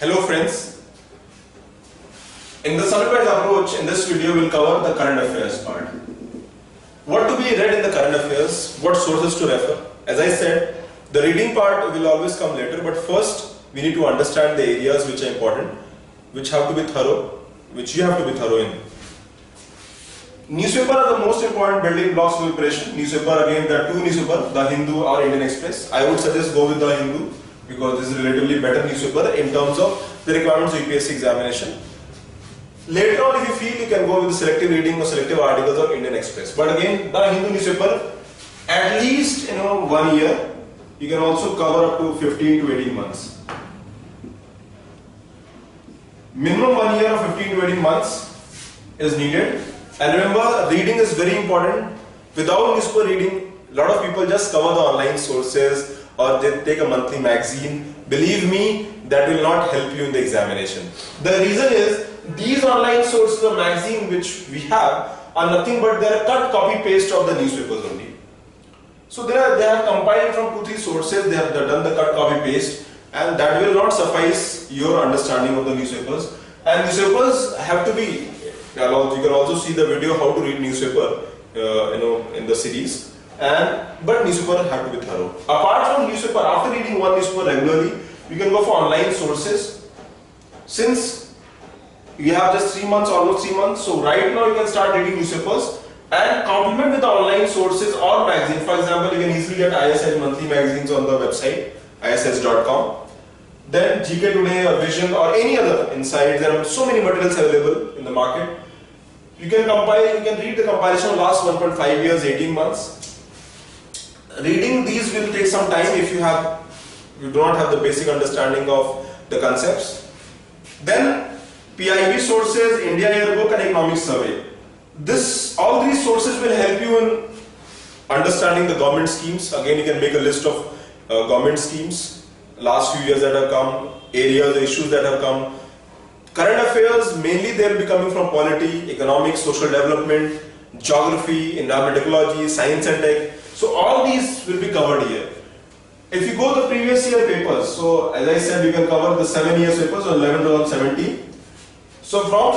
Hello friends, in the summit-wise approach, in this video we'll cover the current affairs part. What to be read in the current affairs, what sources to refer. As I said, the reading part will always come later, but first we need to understand the areas which are important, which have to be thorough, which you have to be thorough in. Newspaper are the most important building blocks of preparation. Newspaper, again, there are two newspapers, the Hindu or Indian Express. I would suggest go with the Hindu because this is a relatively better newspaper in terms of the requirements of UPSC examination. Later on, if you feel, you can go with the selective reading or selective articles of Indian Express. But again, the Hindu newspaper, at least 1 year, you can also cover up to 15 to 18 months. Minimum 1 year or 15 to 18 months is needed. And remember, reading is very important. Without newspaper reading, a lot of people just cover the online sources or they take a monthly magazine. Believe me, that will not help you in the examination. The reason is, these online sources of magazine which we have are nothing but they are cut copy paste of the newspapers only. So they have compiled from 2-3 sources, they have done the cut copy paste, and that will not suffice your understanding of the newspapers. And newspapers have to be, you can also see the video how to read newspaper in the series. But newspaper have to be thorough. Apart from newspaper, after reading one newspaper regularly, you can go for online sources. Since you have just 3 months, almost 3 months, so right now you can start reading newspapers and complement with the online sources or magazine. For example, you can easily get IAS monthly magazines on the website, IAS.com. Then GK Today or Vision or any other insights. There are so many materials available in the market. You can compile, you can read the compilation of last 1.5 years, 18 months. Reading these will take some time if you do not have the basic understanding of the concepts. Then PIB sources, India Yearbook and Economic Survey. All these sources will help you in understanding the government schemes. Again, you can make a list of government schemes, last few years that have come, areas, issues that have come. Current affairs, mainly they will be coming from polity, economics, social development, geography, environmental ecology, science and tech. So all these will be covered here. If you go to the previous year papers, so as I said, you can cover the 7 years papers on 11-2017. So from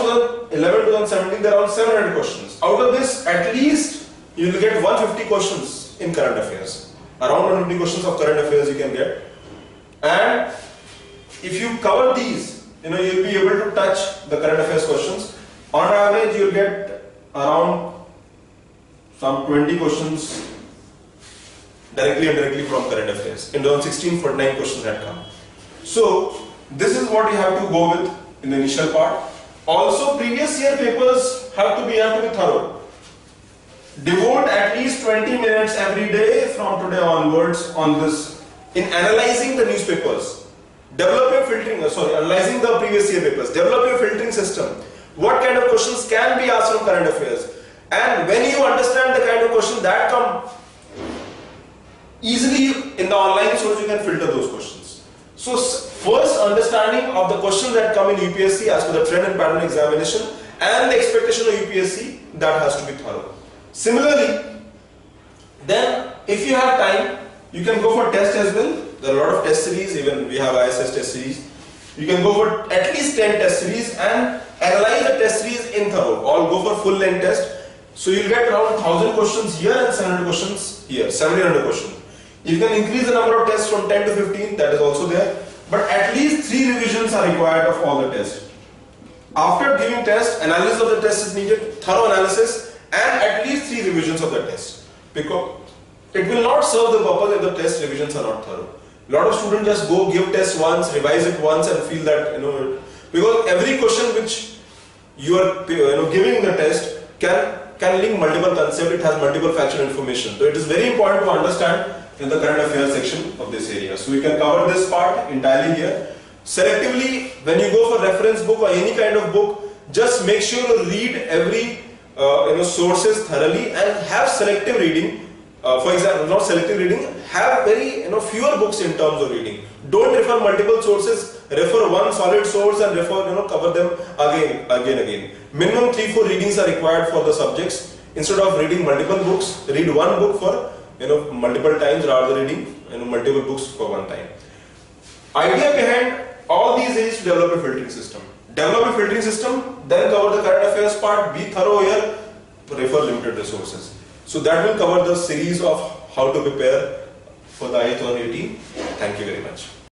2011-2017, there are around 700 questions. Out of this, at least you will get 150 questions in current affairs. Around 150 questions of current affairs you can get. And if you cover these, you will be able to touch the current affairs questions. On average, you will get around some 20 questions directly and indirectly from current affairs. In 2016, 49 questions had come. So this is what you have to go with in the initial part. Also, previous year papers have to be thorough. Devote at least 20 minutes every day from today onwards on this in analyzing the newspapers. Develop your filtering, analyzing the previous year papers. Develop your filtering system. What kind of questions can be asked from current affairs? And when you understand the kind of questions that come, easily in the online source you can filter those questions. So first, understanding of the questions that come in UPSC as per the trend and pattern examination and the expectation of UPSC, that has to be thorough. Similarly, then if you have time, you can go for test as well. There are a lot of test series, even we have ISS test series. You can go for at least 10 test series and analyze the test series in thorough. Or go for full length test. So you'll get around 1000 questions here and 700 questions here, 1700 questions. You can increase the number of tests from 10 to 15, that is also there. But at least 3 revisions are required of all the tests. After giving test, analysis of the test is needed, thorough analysis, and at least 3 revisions of the test. Because it will not serve the purpose if the test revisions are not thorough. A lot of students just go give test once, revise it once and feel that, because every question which you are giving in the test can link multiple concepts, it has multiple factual information. So it is very important to understand in the current affairs section of this area. So we can cover this part entirely here. Selectively, when you go for reference book or any kind of book, just make sure you read every sources thoroughly and have selective reading. For example, not selective reading, have very fewer books in terms of reading. Don't refer multiple sources, refer one solid source and cover them again. Minimum 3-4 readings are required for the subjects. Instead of reading multiple books, read one book for multiple times rather than reading multiple books for one time. Idea behind all these areas to develop a filtering system. Develop a filtering system, then cover the current affairs part, be thorough here, refer limited resources. So that will cover the series of how to prepare for the IAS 2018. Thank you very much.